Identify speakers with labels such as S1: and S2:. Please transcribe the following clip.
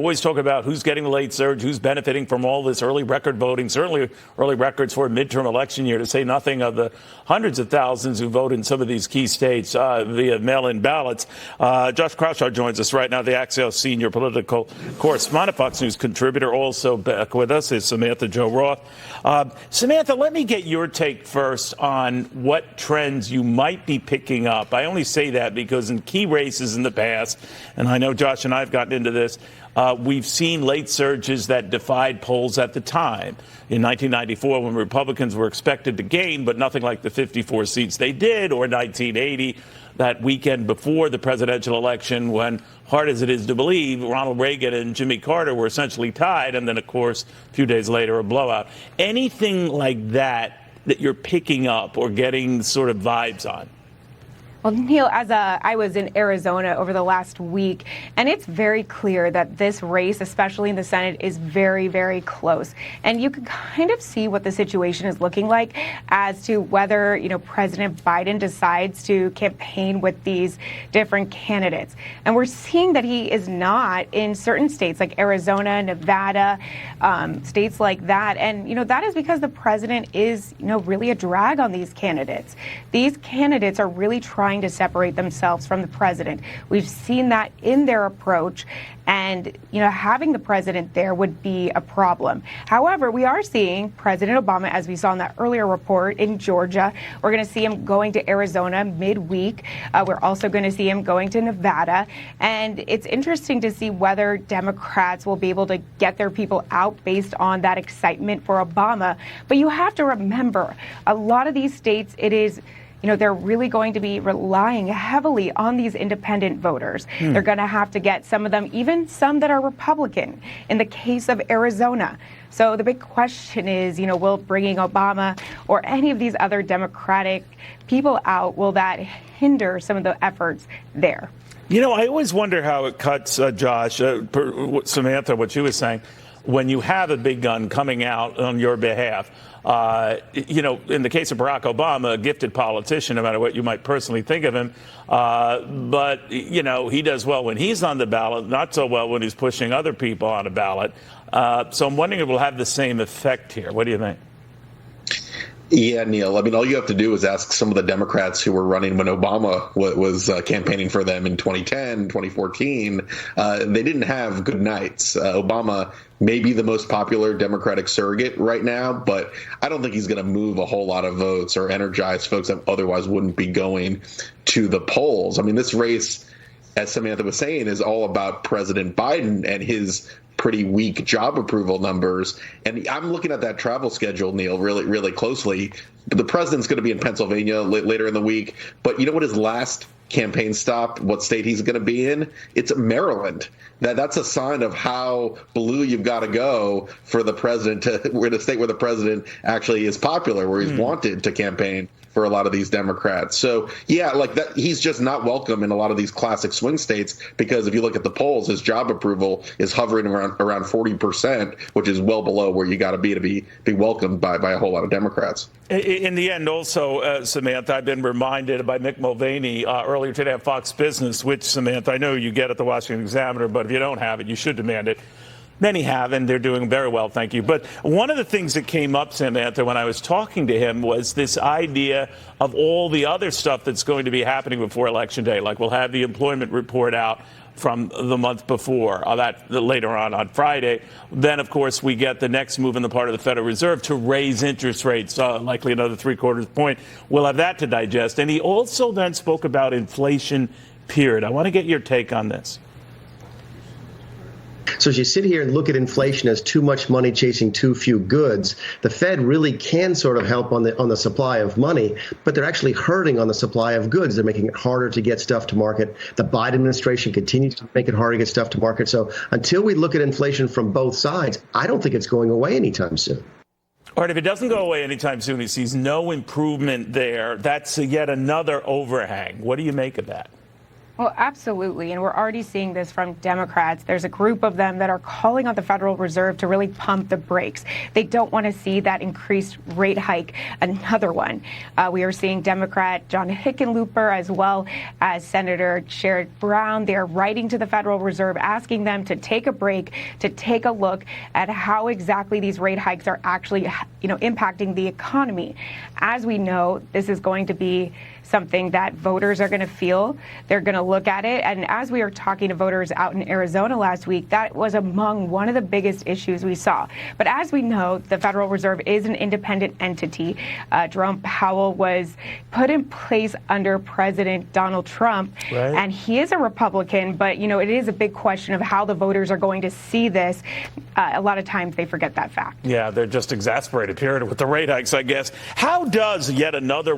S1: Always talk about who's getting the late surge, who's benefiting from all this early record voting, certainly early records for a midterm election year, to say nothing of the hundreds of thousands who vote in some of these key states via mail-in ballots. Josh Kraushaar joins us right now, the Axios senior political correspondent, Fox News contributor. Also back with us is Samantha-Jo Roth. Samantha, let me get your take first on what trends you might be picking up. I only say that because in key races in the past, and I know Josh and I have gotten into this, we've seen late surges that defied polls at the time. In 1994, when Republicans were expected to gain, but nothing like the 54 seats they did, or 1980, that weekend before the presidential election, when, hard as it is to believe, Ronald Reagan and Jimmy Carter were essentially tied, and then, of course, a few days later, a blowout. Anything like that you're picking up or getting sort of vibes on?
S2: Well, Neil, I was in Arizona over the last week, and it's very clear that this race, especially in the Senate, is very, very close. And you can kind of see what the situation is looking like as to whether, President Biden decides to campaign with these different candidates. And we're seeing that he is not in certain states like Arizona, Nevada, states like that. And, that is because the president is, really a drag on these candidates. These candidates are really trying to separate themselves from the president. We've seen that in their approach, and having the president there would be a problem. However, we are seeing President Obama, as we saw in that earlier report, in Georgia. We're going to see him going to Arizona midweek. We're also going to see him going to Nevada, and it's interesting to see whether Democrats will be able to get their people out based on that excitement for Obama. But you have to remember, a lot of these states, it is they're really going to be relying heavily on these independent voters. They're going to have to get some of them, even some that are Republican, in the case of Arizona. So the big question is, will bringing Obama or any of these other Democratic people out, will that hinder some of the efforts there?
S1: I always wonder how it cuts, Josh, Samantha, what you were saying, when you have a big gun coming out on your behalf. In the case of Barack Obama, a gifted politician, no matter what you might personally think of him. But he does well when he's on the ballot, not so well when he's pushing other people on a ballot. So I'm wondering if it will have the same effect here. What do you think?
S3: Yeah, Neil. I mean, all you have to do is ask some of the Democrats who were running when Obama was campaigning for them in 2010, 2014. They didn't have good nights. Obama may be the most popular Democratic surrogate right now, but I don't think he's going to move a whole lot of votes or energize folks that otherwise wouldn't be going to the polls. I mean, this race, as Samantha was saying, is all about President Biden and his pretty weak job approval numbers. And I'm looking at that travel schedule, Neil, really, really closely. The president's going to be in Pennsylvania later in the week. But you know what his last campaign stop, what state he's going to be in? It's Maryland. That's a sign of how blue you've got to go for the president we're in a state where the president actually is popular, where he's wanted to campaign for a lot of these Democrats. So, yeah, like that, he's just not welcome in a lot of these classic swing states, because if you look at the polls, his job approval is hovering around 40%, which is well below where you got to be welcomed by a whole lot of Democrats.
S1: In the end, also, Samantha, I've been reminded by Mick Mulvaney earlier today at Fox Business, which, Samantha, I know you get at the Washington Examiner, but if you don't have it, you should demand it. Many have, and they're doing very well, thank you. But one of the things that came up, Samantha, when I was talking to him was this idea of all the other stuff that's going to be happening before Election Day. Like, we'll have the employment report out from the month before, that later on Friday. Then, of course, we get the next move on the part of the Federal Reserve to raise interest rates, likely another 0.75 point. We'll have that to digest. And he also then spoke about inflation, period. I want to get your take on this.
S4: So as you sit here and look at inflation as too much money chasing too few goods, the Fed really can sort of help on the supply of money, but they're actually hurting on the supply of goods. They're making it harder to get stuff to market. The Biden administration continues to make it harder to get stuff to market. So until we look at inflation from both sides, I don't think it's going away anytime soon.
S1: All right, if it doesn't go away anytime soon, he sees no improvement there. That's yet another overhang. What do you make of that?
S2: Well, absolutely. And we're already seeing this from Democrats. There's a group of them that are calling on the Federal Reserve to really pump the brakes. They don't want to see that increased rate hike, another one. We are seeing Democrat John Hickenlooper as well as Senator Sherrod Brown. They're writing to the Federal Reserve asking them to take a break, to take a look at how exactly these rate hikes are actually, impacting the economy. As we know, this is going to be something that voters are going to feel. They're going to look at it. And as we were talking to voters out in Arizona last week, that was among one of the biggest issues we saw. But as we know, the Federal Reserve is an independent entity. Jerome Powell was put in place under President Donald Trump,
S1: right.
S2: And he is a Republican. But, it is a big question of how the voters are going to see this. A lot of times they forget that fact.
S1: Yeah, they're just exasperated, period, with the rate hikes, I guess. How does yet another